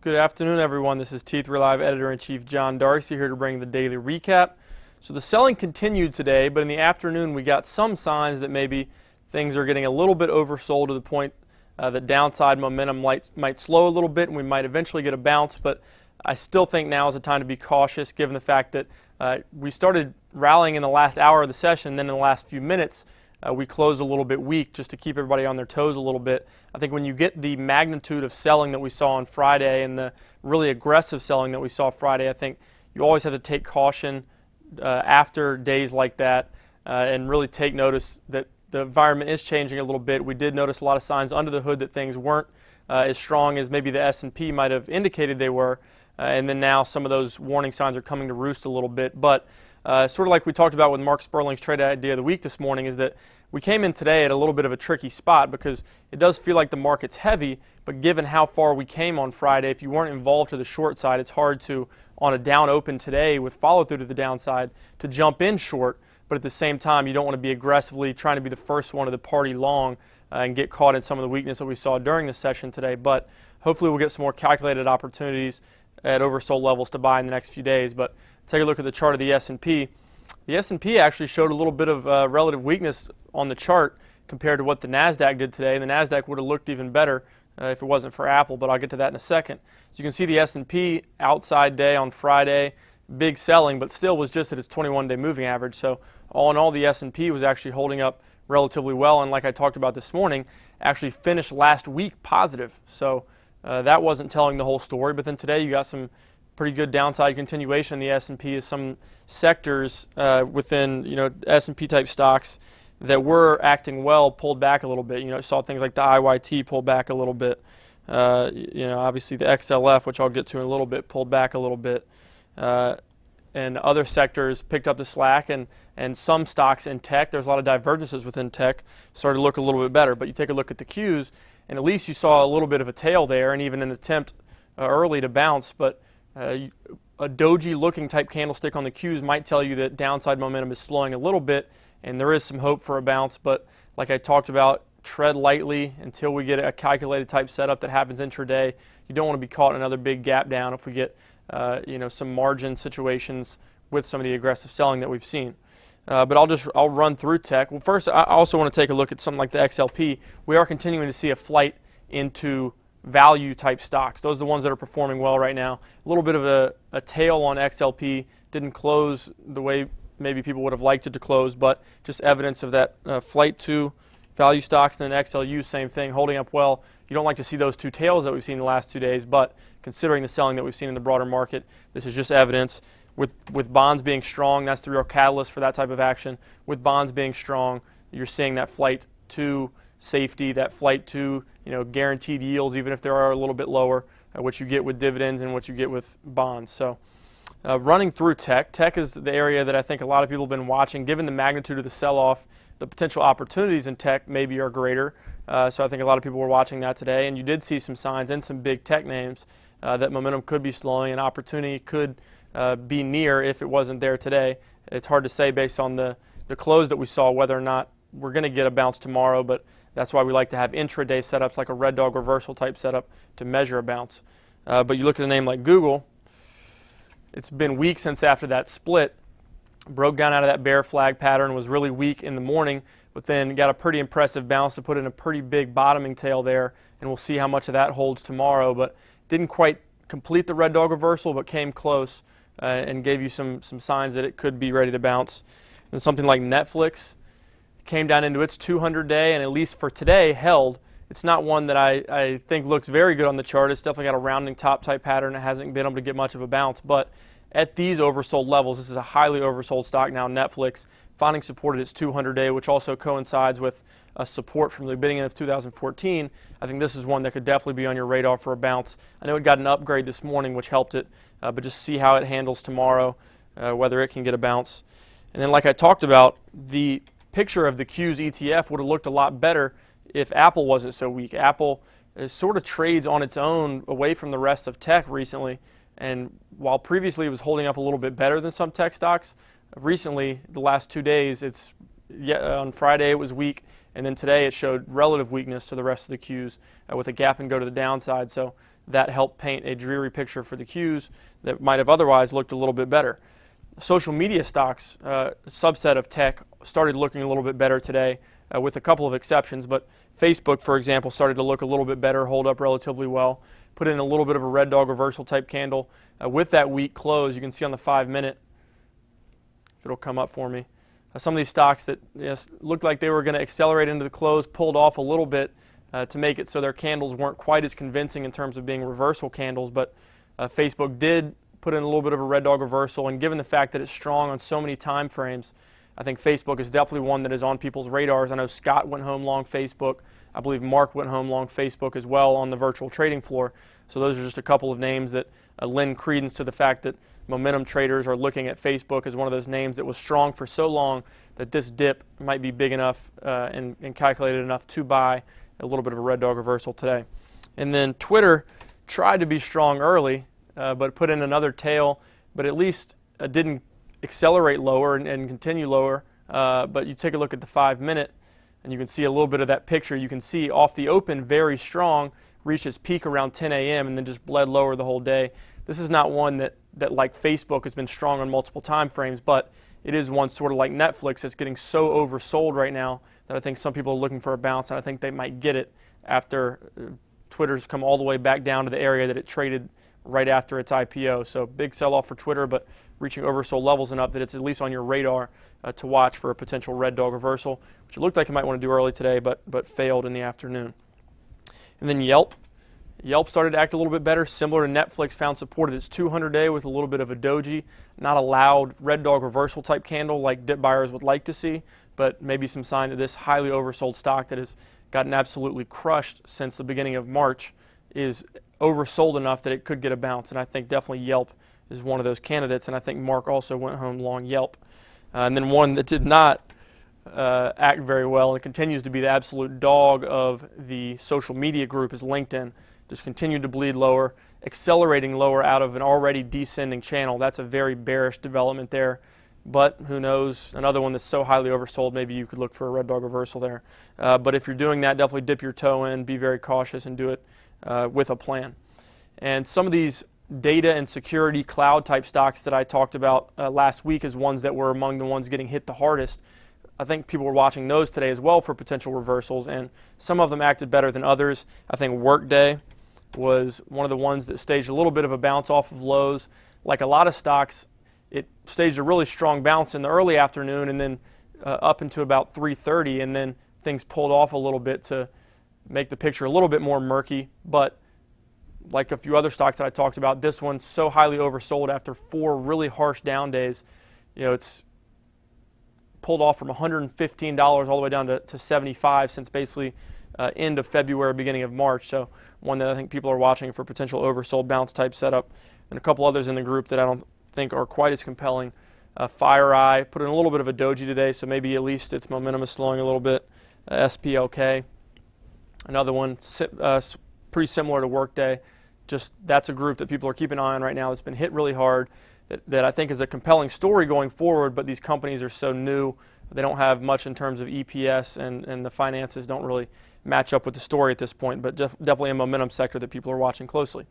Good afternoon, everyone. This is T3 Live Editor-in-Chief John Darsie here to bring the daily recap. So the selling continued today, but in the afternoon we got some signs that maybe things are getting a little bit oversold to the point that downside momentum might slow a little bit and we might eventually get a bounce. But I still think now is the time to be cautious given the fact that we started rallying in the last hour of the session, and then in the last few minutes we closed a little bit weak just to keep everybody on their toes a little bit. I think when you get the magnitude of selling that we saw on Friday and the really aggressive selling that we saw Friday, I think you always have to take caution after days like that and really take notice that the environment is changing a little bit. We did notice a lot of signs under the hood that things weren't as strong as maybe the S&P might have indicated they were, and then now some of those warning signs are coming to roost a little bit. But sort of like we talked about with Mark Sperling's trade idea of the week this morning, is that we came in today at a little bit of a tricky spot because it does feel like the market's heavy, but given how far we came on Friday, if you weren't involved to the short side, it's hard to, on a down open today with follow through to the downside, to jump in short, but at the same time you don't want to be aggressively trying to be the first one of the party long and get caught in some of the weakness that we saw during the session today. But hopefully we'll get some more calculated opportunities at oversold levels to buy in the next few days. But take a look at the chart of the S&P. The S&P actually showed a little bit of relative weakness on the chart compared to what the NASDAQ did today, and the NASDAQ would have looked even better if it wasn't for Apple, but I'll get to that in a second. So you can see the S&P outside day on Friday, big selling, but still was just at its 21-day moving average. So all in all, the S&P was actually holding up relatively well, and like I talked about this morning, actually finished last week positive. So that wasn't telling the whole story, but then today you got some pretty good downside continuation in the S&P as some sectors within S&P type stocks that were acting well pulled back a little bit. You saw things like the IYT pull back a little bit. Obviously the XLF, which I'll get to in a little bit, pulled back a little bit. And other sectors picked up the slack, and some stocks in tech, there's a lot of divergences within tech, started to look a little bit better. But you take a look at the Qs, and at least you saw a little bit of a tail there and even an attempt early to bounce. But a doji-looking type candlestick on the Qs might tell you that downside momentum is slowing a little bit, and there is some hope for a bounce. But like I talked about, tread lightly until we get a calculated type setup that happens intraday. You don't want to be caught in another big gap down if we get some margin situations with some of the aggressive selling that we've seen. But I'll run through tech. Well, first, I also want to take a look at something like the XLP. We are continuing to see a flight into value type stocks. Those are the ones that are performing well right now. A little bit of a tail on XLP. Didn't close the way maybe people would have liked it to close, but just evidence of that flight to value stocks. And then XLU, same thing, holding up well. You don't like to see those two tails that we've seen the last 2 days, but considering the selling that we've seen in the broader market, this is just evidence. With bonds being strong, that's the real catalyst for that type of action. With bonds being strong, you're seeing that flight to safety, that flight to guaranteed yields, even if they are a little bit lower, what you get with dividends and what you get with bonds. So running through tech is the area that I think a lot of people have been watching. Given the magnitude of the sell-off, the potential opportunities in tech maybe are greater. So I think a lot of people were watching that today, and you did see some signs in some big tech names that momentum could be slowing and opportunity could be near if it wasn't there today. It's hard to say based on the close that we saw whether or not we're going to get a bounce tomorrow, but that's why we like to have intraday setups like a red dog reversal type setup to measure a bounce. But you look at a name like Google, it's been weak since after that split. Broke down out of that bear flag pattern, was really weak in the morning, but then got a pretty impressive bounce to put in a pretty big bottoming tail there, and we'll see how much of that holds tomorrow. But didn't quite complete the red dog reversal, but came close and gave you some signs that it could be ready to bounce. And something like Netflix came down into its 200-day, and at least for today held. It's not one that I think looks very good on the chart. It's definitely got a rounding top type pattern. It hasn't been able to get much of a bounce, but at these oversold levels, this is a highly oversold stock now, Netflix, finding support at its 200-day, which also coincides with a support from the beginning of 2014. I think this is one that could definitely be on your radar for a bounce. I know it got an upgrade this morning, which helped it, but just see how it handles tomorrow, whether it can get a bounce. And then like I talked about, the picture of the Qs ETF would have looked a lot better if Apple wasn't so weak. Apple sort of trades on its own away from the rest of tech recently. And while previously it was holding up a little bit better than some tech stocks, recently, the last 2 days, on Friday it was weak, and then today it showed relative weakness to the rest of the Qs with a gap and go to the downside. So that helped paint a dreary picture for the Qs that might have otherwise looked a little bit better. Social media stocks, subset of tech, started looking a little bit better today with a couple of exceptions, but Facebook, for example, started to look a little bit better, hold up relatively well, put in a little bit of a red dog reversal type candle. With that weak close, you can see on the 5-minute, if it'll come up for me, some of these stocks that looked like they were going to accelerate into the close pulled off a little bit to make it so their candles weren't quite as convincing in terms of being reversal candles, but Facebook did put in a little bit of a red dog reversal, and given the fact that it's strong on so many time frames, I think Facebook is definitely one that is on people's radars. I know Scott went home long Facebook. I believe Mark went home long Facebook as well on the virtual trading floor. So those are just a couple of names that lend credence to the fact that momentum traders are looking at Facebook as one of those names that was strong for so long that this dip might be big enough and calculated enough to buy a little bit of a red dog reversal today. And then Twitter tried to be strong early, but put in another tail, but at least didn't accelerate lower and continue lower. But you take a look at the 5-minute, and you can see a little bit of that picture. You can see off the open very strong, reached its peak around 10 a.m. and then just bled lower the whole day. This is not one that like Facebook has been strong on multiple time frames, but it is one sort of like Netflix that's getting so oversold right now that I think some people are looking for a bounce, and I think they might get it after Twitter's come all the way back down to the area that it traded right after its IPO. So big sell-off for Twitter, but reaching oversold levels enough that it's at least on your radar to watch for a potential red dog reversal, which it looked like it might want to do early today, but failed in the afternoon. And then Yelp. Yelp started to act a little bit better, similar to Netflix, found support at its 200-day with a little bit of a doji. Not a loud red dog reversal type candle like dip buyers would like to see, but maybe some sign that this highly oversold stock that has gotten absolutely crushed since the beginning of March is oversold enough that it could get a bounce. And I think definitely Yelp is one of those candidates, and I think Mark also went home long Yelp. And then one that did not act very well and continues to be the absolute dog of the social media group is LinkedIn. Just continued to bleed lower, accelerating lower out of an already descending channel. That's a very bearish development there. But who knows, another one that's so highly oversold, maybe you could look for a red dog reversal there. But if you're doing that, definitely dip your toe in, be very cautious, and do it with a plan. And some of these data and security cloud type stocks that I talked about last week as ones that were among the ones getting hit the hardest, I think people were watching those today as well for potential reversals, and some of them acted better than others. I think Workday was one of the ones that staged a little bit of a bounce off of lows. Like a lot of stocks, it staged a really strong bounce in the early afternoon and then up into about 3:30, and then things pulled off a little bit to make the picture a little bit more murky. But like a few other stocks that I talked about, this one's so highly oversold after 4 really harsh down days. You know, it's pulled off from $115 all the way down to $75 since basically end of February, beginning of March. So one that I think people are watching for potential oversold bounce type setup. And a couple others in the group that I don't think are quite as compelling. FireEye put in a little bit of a doji today, so maybe at least its momentum is slowing a little bit. SPLK, another one pretty similar to Workday. Just that's a group that people are keeping an eye on right now that's been hit really hard, that I think is a compelling story going forward, but these companies are so new. They don't have much in terms of EPS, and the finances don't really match up with the story at this point, but definitely a momentum sector that people are watching closely.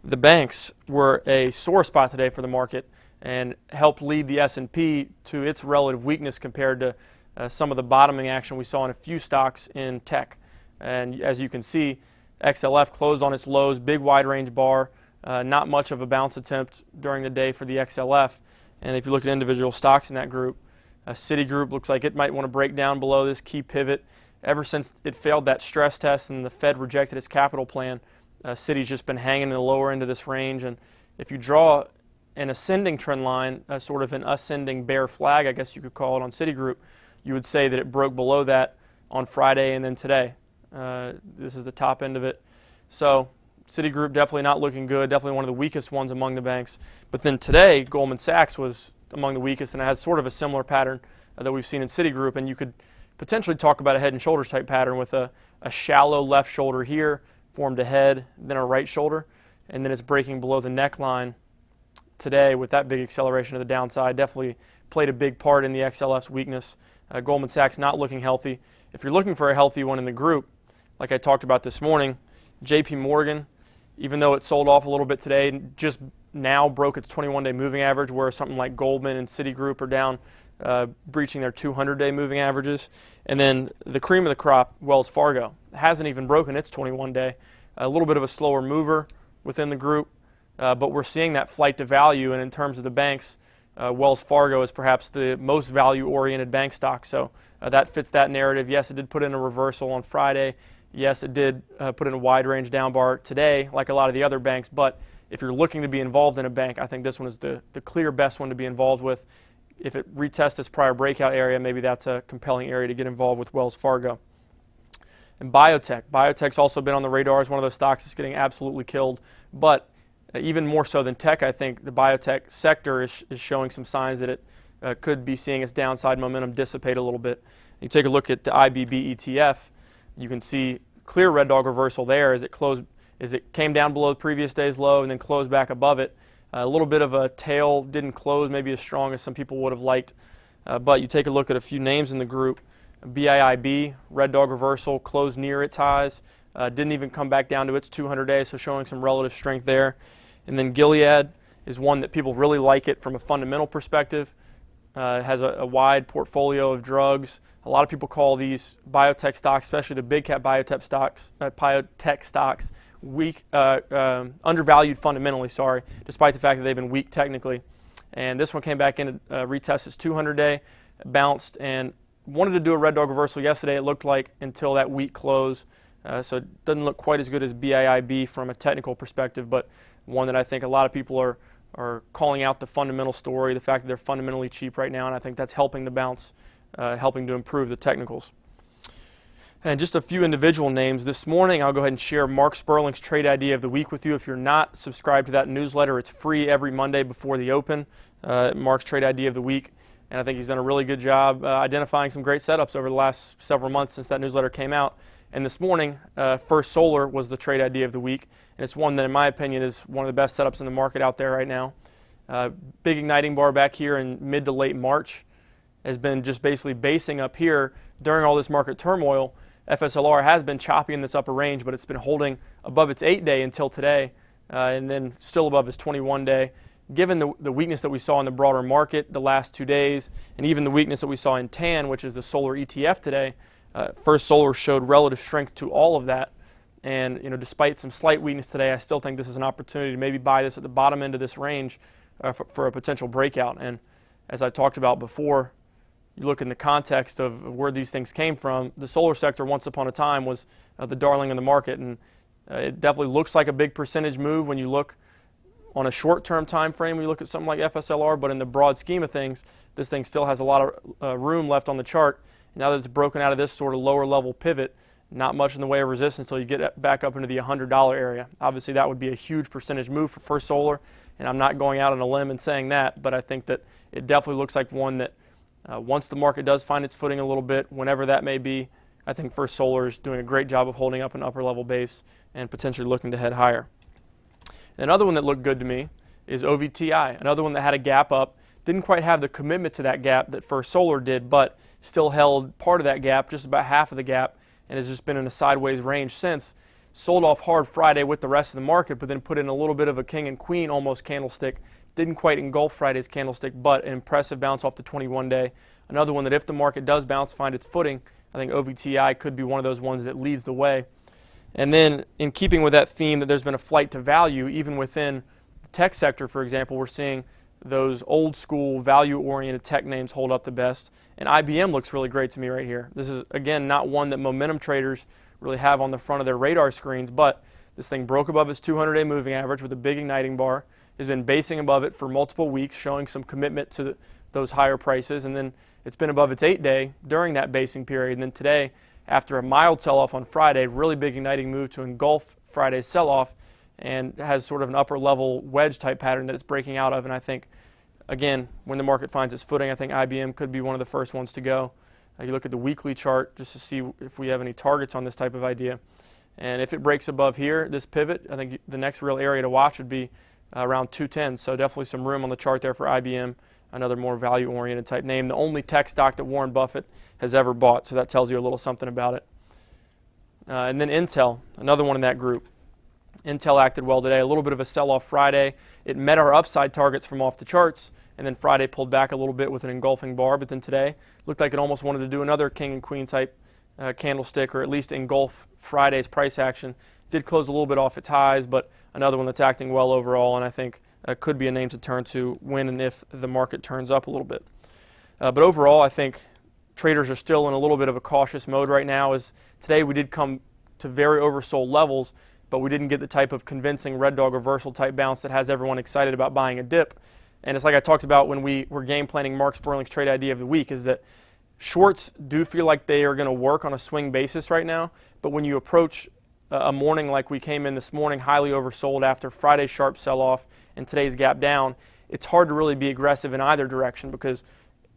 The banks were a sore spot today for the market and helped lead the S&P to its relative weakness compared to some of the bottoming action we saw in a few stocks in tech. And as you can see, XLF closed on its lows, big wide range bar, not much of a bounce attempt during the day for the XLF. And if you look at individual stocks in that group, Citigroup looks like it might want to break down below this key pivot. Ever since it failed that stress test and the Fed rejected its capital plan, Citi's just been hanging in the lower end of this range. And if you draw an ascending trend line, sort of an ascending bear flag, I guess you could call it, on Citigroup, you would say that it broke below that on Friday and then today. This is the top end of it. So Citigroup definitely not looking good, definitely one of the weakest ones among the banks. But then today, Goldman Sachs was among the weakest, and it has sort of a similar pattern that we've seen in Citigroup. And you could potentially talk about a head and shoulders type pattern with a shallow left shoulder here, formed a head, then a right shoulder, and then it's breaking below the neckline today with that big acceleration to the downside. Definitely played a big part in the XLF's weakness. Goldman Sachs not looking healthy. If you're looking for a healthy one in the group, like I talked about this morning, JP Morgan even though it sold off a little bit today, just now broke its 21-day moving average, where something like Goldman and Citigroup are down, breaching their 200-day moving averages. And then the cream of the crop, Wells Fargo, hasn't even broken its 21-day. A little bit of a slower mover within the group, but we're seeing that flight to value, and in terms of the banks, Wells Fargo is perhaps the most value-oriented bank stock, so that fits that narrative. Yes, it did put in a reversal on Friday. Yes, it did put in a wide range down bar today, like a lot of the other banks, but if you're looking to be involved in a bank, I think this one is the clear best one to be involved with. If it retests its prior breakout area, maybe that's a compelling area to get involved with Wells Fargo. And biotech. Biotech's also been on the radar as one of those stocks that's getting absolutely killed, but even more so than tech, I think the biotech sector is showing some signs that it could be seeing its downside momentum dissipate a little bit. You take a look at the IBB ETF, you can see clear red dog reversal there as it came down below the previous day's low and then closed back above it. A little bit of a tail, didn't close maybe as strong as some people would have liked, but you take a look at a few names in the group. BIIB, red dog reversal, closed near its highs, didn't even come back down to its 200-day, so showing some relative strength there. And then Gilead is one that people really like it from a fundamental perspective. It has a wide portfolio of drugs. A lot of people call these biotech stocks, especially the big cap biotech stocks, weak, undervalued fundamentally, despite the fact that they've been weak technically. And this one came back in to retest its 200-day, bounced, and wanted to do a red dog reversal yesterday, it looked like, until that weak close. So it doesn't look quite as good as BIIB from a technical perspective, but one that I think a lot of people are calling out the fundamental story, the fact that they're fundamentally cheap right now, and I think that's helping the bounce, helping to improve the technicals. And just a few individual names. This morning, I'll go ahead and share Mark Sperling's trade idea of the week with you. If you're not subscribed to that newsletter, it's free every Monday before the open, Mark's trade idea of the week. And I think he's done a really good job identifying some great setups over the last several months since that newsletter came out. And this morning, First Solar was the trade idea of the week, and it's one that, in my opinion, is one of the best setups in the market out there right now. Big igniting bar back here in mid to late March has been just basically basing up here during all this market turmoil. FSLR has been choppy in this upper range, but it's been holding above its 8-day until today, and then still above its 21-day. Given the weakness that we saw in the broader market the last 2 days, and even the weakness that we saw in TAN, which is the solar ETF today, First Solar showed relative strength to all of that. And despite some slight weakness today, I still think this is an opportunity to maybe buy this at the bottom end of this range for a potential breakout. And as I talked about before, you look in the context of where these things came from, the solar sector once upon a time was the darling in the market, and it definitely looks like a big percentage move when you look on a short-term time frame. We look at something like FSLR, but in the broad scheme of things, this thing still has a lot of room left on the chart. Now that it's broken out of this sort of lower level pivot, not much in the way of resistance until you get back up into the $100 area. Obviously, that would be a huge percentage move for First Solar, and I'm not going out on a limb and saying that, but I think that it definitely looks like one that once the market does find its footing a little bit, whenever that may be, I think First Solar is doing a great job of holding up an upper level base and potentially looking to head higher. Another one that looked good to me is OVTI, another one that had a gap up. Didn't quite have the commitment to that gap that First Solar did, but still held part of that gap, just about half of the gap, and has just been in a sideways range since. Sold off hard Friday with the rest of the market, but then put in a little bit of a king and queen almost candlestick. Didn't quite engulf Friday's candlestick, but an impressive bounce off the 21-day. Another one that if the market does bounce, find its footing, I think OVTI could be one of those ones that leads the way. And then in keeping with that theme that there's been a flight to value, even within the tech sector, for example, we're seeing those old school value-oriented tech names hold up the best. And IBM looks really great to me right here. This is, again, not one that momentum traders really have on the front of their radar screens, but this thing broke above its 200-day moving average with a big igniting bar, has been basing above it for multiple weeks, showing some commitment to those higher prices, and then it's been above its 8-day during that basing period. And then today, after a mild sell-off on Friday, really big igniting move to engulf Friday's sell-off, and has sort of an upper level wedge type pattern that it's breaking out of. And I think, again, when the market finds its footing, I think IBM could be one of the first ones to go. You look at the weekly chart just to see if we have any targets on this type of idea. And if it breaks above here, this pivot, I think the next real area to watch would be around 210. So definitely some room on the chart there for IBM, another more value-oriented type name, the only tech stock that Warren Buffett has ever bought. So that tells you a little something about it. And then Intel, another one in that group. Intel acted well today. A little bit of a sell-off Friday. It met our upside targets from off the charts, and then Friday pulled back a little bit with an engulfing bar, but then today looked like it almost wanted to do another king and queen type candlestick, or at least engulf Friday's price action. Did close a little bit off its highs, but another one that's acting well overall, and I think could be a name to turn to when and if the market turns up a little bit. But overall, I think traders are still in a little bit of a cautious mode right now, as today we did come to very oversold levels, but we didn't get the type of convincing red dog reversal type bounce that has everyone excited about buying a dip. And it's like I talked about when we were game planning Mark Sperling's trade idea of the week, is that shorts do feel like they are going to work on a swing basis right now, but when you approach a morning like we came in this morning, highly oversold after Friday's sharp sell-off and today's gap down, it's hard to really be aggressive in either direction, because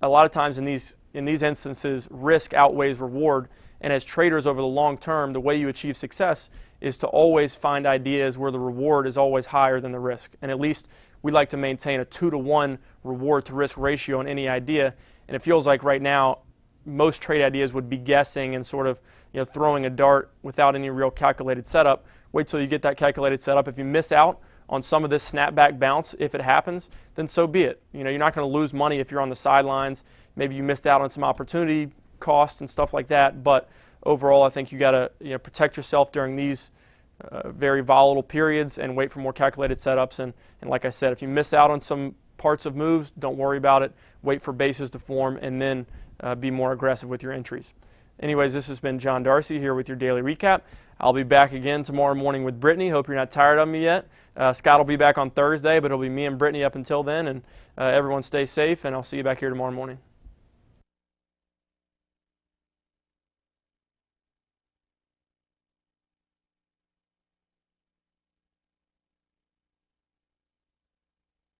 a lot of times in these instances, risk outweighs reward. And as traders over the long term, the way you achieve success is to always find ideas where the reward is always higher than the risk. And at least we like to maintain a 2-to-1 reward to risk ratio on any idea. And it feels like right now most trade ideas would be guessing and sort of throwing a dart without any real calculated setup. Wait till you get that calculated setup. If you miss out on some of this snapback bounce, if it happens, then so be it. You're not going to lose money if you're on the sidelines. Maybe you missed out on some opportunity costs and stuff like that, but overall I think you got to protect yourself during these very volatile periods and wait for more calculated setups. And like I said, if you miss out on some parts of moves, don't worry about it. Wait for bases to form and then be more aggressive with your entries. Anyways, this has been John Darsie here with your daily recap. I'll be back again tomorrow morning with Brittany. Hope you're not tired of me yet. Scott will be back on Thursday, but it'll be me and Brittany up until then. And everyone stay safe, and I'll see you back here tomorrow morning.